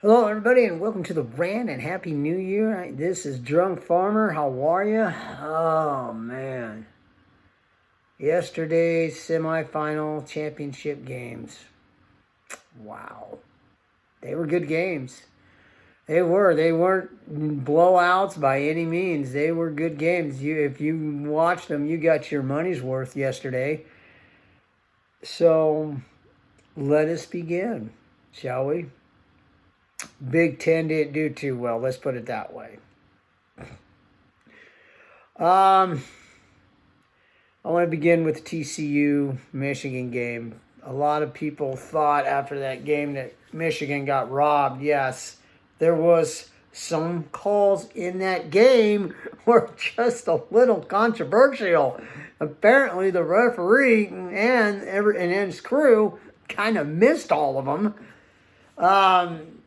Hello, everybody, and welcome to the Rant and Happy New Year. This is Drunk Farmer. How are you? Oh, man. Yesterday's semifinal championship games. Wow. They were good games. They were. They weren't blowouts by any means. They were good games. If you watched them, you got your money's worth yesterday. So, let us begin, shall we? Big Ten didn't do too well. Let's put it that way. I want to begin with the TCU Michigan game. A lot of people thought after that game that Michigan got robbed. Yes, there was some calls in that game were just a little controversial. Apparently, the referee and his crew kind of missed all of them.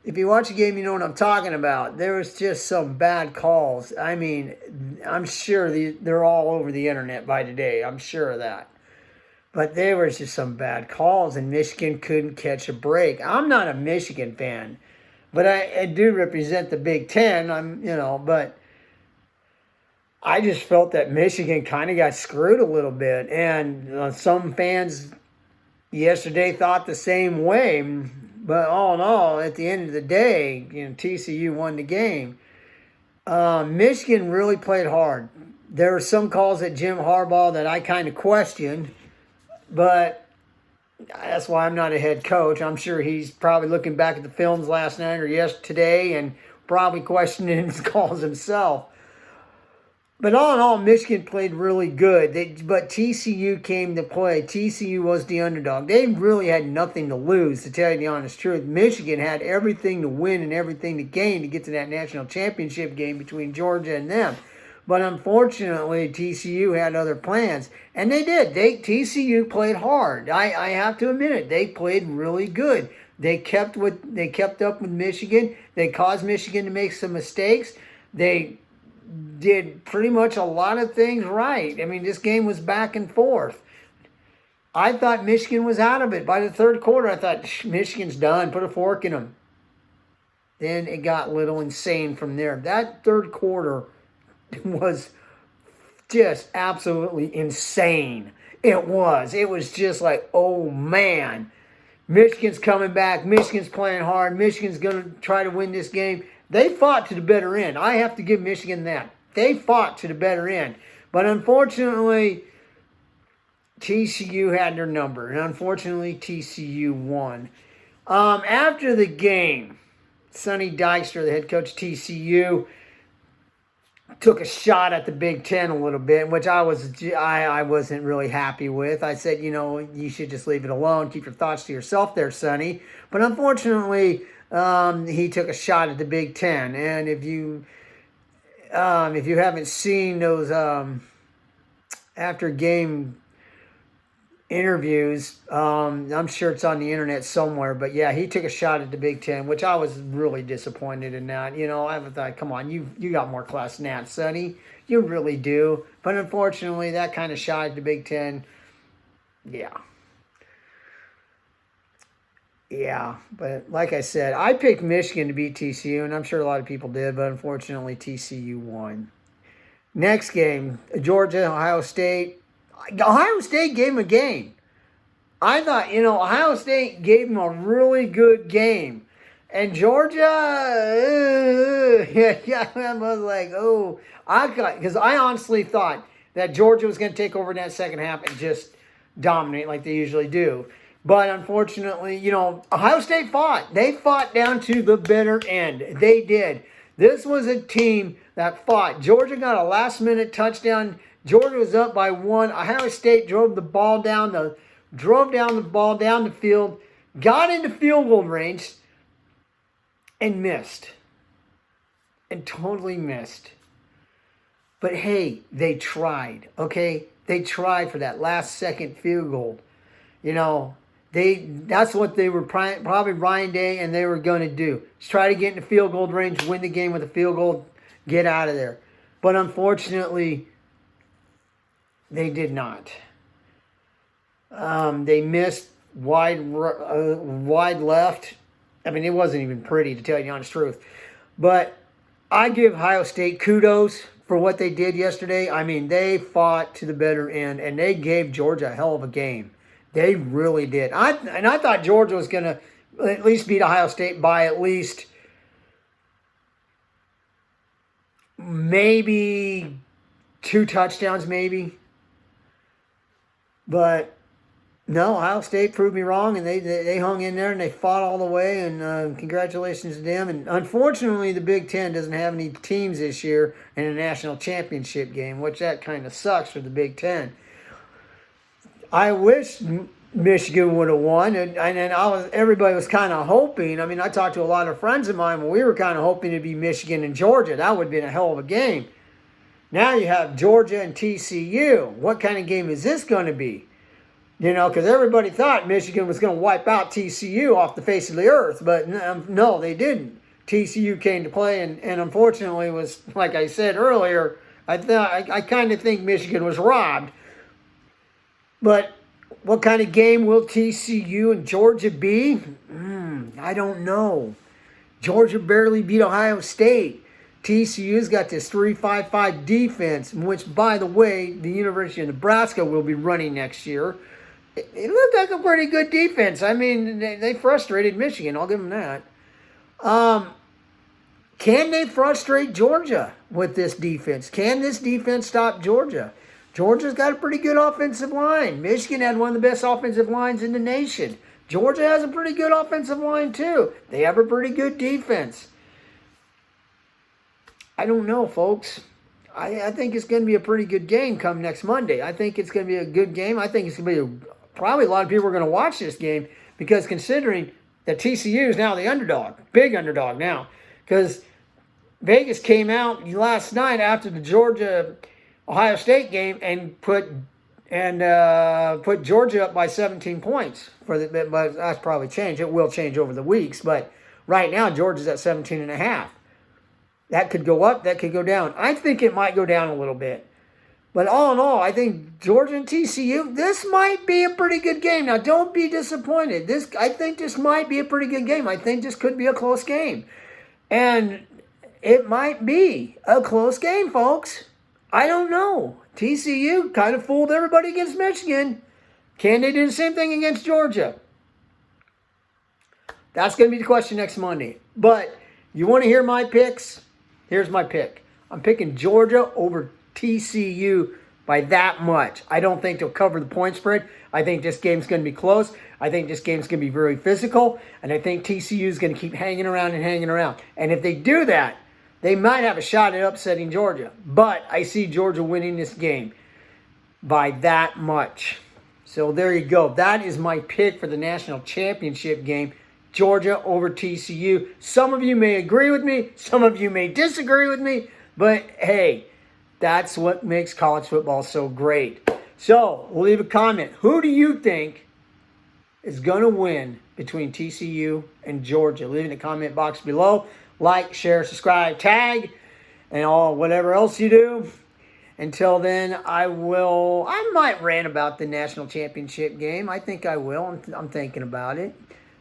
If you watch the game, you know what I'm talking about. There was just some bad calls. I mean, I'm sure they're all over the internet by today. I'm sure of that. But there was just some bad calls, and Michigan couldn't catch a break. I'm not a Michigan fan, but I do represent the Big Ten. But I just felt that Michigan kind of got screwed a little bit, and some fans yesterday thought the same way. But all in all, at the end of the day, TCU won the game. Michigan really played hard. There were some calls at Jim Harbaugh that I kind of questioned, but that's why I'm not a head coach. I'm sure he's probably looking back at the films last night or today and probably questioning his calls himself. But all in all, Michigan played really good. But TCU came to play. TCU was the underdog. They really had nothing to lose, to tell you the honest truth. Michigan had everything to win and everything to gain to get to that national championship game between Georgia and them. But unfortunately, TCU had other plans. And they did. TCU played hard. I have to admit it. They played really good. They kept up with Michigan. They caused Michigan to make some mistakes. They did pretty much a lot of things right. I mean, this game was back and forth. I thought Michigan was out of it. By the third quarter, I thought, Michigan's done. Put a fork in them. Then it got a little insane from there. That third quarter was just absolutely insane. It was. It was just like, oh, man. Michigan's coming back. Michigan's playing hard. Michigan's going to try to win this game. They fought to the better end. I have to give Michigan that. They fought to the better end. But unfortunately, TCU had their number. And unfortunately, TCU won. After the game, Sonny Dykster, the head coach of TCU, took a shot at the Big Ten a little bit, which I wasn't really happy with. I said, you should just leave it alone. Keep your thoughts to yourself there, Sonny. But unfortunately, he took a shot at the Big Ten. And if you haven't seen those after game interviews, I'm sure it's on the internet somewhere. But yeah, he took a shot at the Big Ten, which I was really disappointed in that. I thought, come on, you got more class than that, Sonny. You really do. But unfortunately, that kind of shot at the Big Ten, yeah. Yeah, but like I said, I picked Michigan to beat TCU, and I'm sure a lot of people did, but unfortunately TCU won. Next game, Georgia, Ohio State. Ohio State gave them a game. I thought, Ohio State gave them a really good game. And Georgia, I was like, because I honestly thought that Georgia was going to take over in that second half and just dominate like they usually do. But unfortunately, Ohio State fought. They fought down to the bitter end. They did. This was a team that fought. Georgia got a last-minute touchdown. Georgia was up by 1. Ohio State drove the ball down the field, got into field goal range, and missed. And totally missed. But hey, they tried, okay? They tried for that last-second field goal. That's what they were probably Ryan Day and they were going to do. Just try to get in the field goal range, win the game with a field goal, get out of there. But unfortunately, they did not. They missed wide left. I mean, it wasn't even pretty, to tell you the honest truth. But I give Ohio State kudos for what they did yesterday. I mean, they fought to the better end, and they gave Georgia a hell of a game. They really did. I thought Georgia was going to at least beat Ohio State by at least maybe 2 touchdowns, maybe. But no, Ohio State proved me wrong, and they hung in there and they fought all the way. And congratulations to them. And unfortunately, the Big Ten doesn't have any teams this year in a national championship game, which that kind of sucks for the Big Ten. I wish Michigan would have won, and everybody was kind of hoping. I mean, I talked to a lot of friends of mine when we were kind of hoping it'd be Michigan and Georgia. That would have been a hell of a game. Now you have Georgia and TCU. What kind of game is this going to be? You know, because everybody thought Michigan was going to wipe out TCU off the face of the earth, but no, they didn't. TCU came to play, and unfortunately was, like I said earlier, I kind of think Michigan was robbed. But what kind of game will TCU and Georgia be? I don't know. Georgia barely beat Ohio State. TCU's got this 3-5-5 defense, which, by the way, the University of Nebraska will be running next year. It looked like a pretty good defense. I mean, they frustrated Michigan. I'll give them that. Can they frustrate Georgia with this defense? Can this defense stop Georgia? Georgia's got a pretty good offensive line. Michigan had one of the best offensive lines in the nation. Georgia has a pretty good offensive line, too. They have a pretty good defense. I don't know, folks. I think it's going to be a pretty good game come next Monday. I think it's going to be a good game. I think it's going to be probably a lot of people are going to watch this game because considering that TCU is now the underdog, big underdog now, because Vegas came out last night after the Georgia-Ohio State game and put Georgia up by 17 points. But that's probably changed. It will change over the weeks, but right now Georgia's at 17.5. That could go up, that could go down. I think it might go down a little bit. But all in all, I think Georgia and TCU, this might be a pretty good game. Now, don't be disappointed. I think this might be a pretty good game. I think this could be a close game. And it might be a close game, folks. I don't know. TCU kind of fooled everybody against Michigan. Can they do the same thing against Georgia? That's going to be the question next Monday. But you want to hear my picks? Here's my pick. I'm picking Georgia over TCU by that much. I don't think they'll cover the point spread. I think this game's going to be close. I think this game's going to be very physical. And I think TCU is going to keep hanging around and hanging around. And if they do that, they might have a shot at upsetting Georgia. But I see Georgia winning this game by that much. So there you go. That is my pick for the national championship game. Georgia over TCU. Some of you may agree with me. Some of you may disagree with me. But hey, that's what makes college football so great. So leave a comment. Who do you think is going to win between TCU and Georgia? Leave in the comment box below. Like, share, subscribe, tag, and all whatever else you do. Until then, I might rant about the national championship game. I think I will. I'm thinking about it.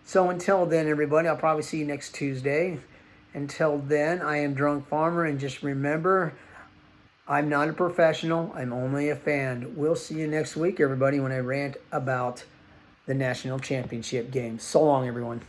So until then, everybody, I'll probably see you next Tuesday. Until then, I am Drunk Farmer, and just remember, I'm not a professional. I'm only a fan. We'll see you next week, everybody, when I rant about the national championship game. So long, everyone.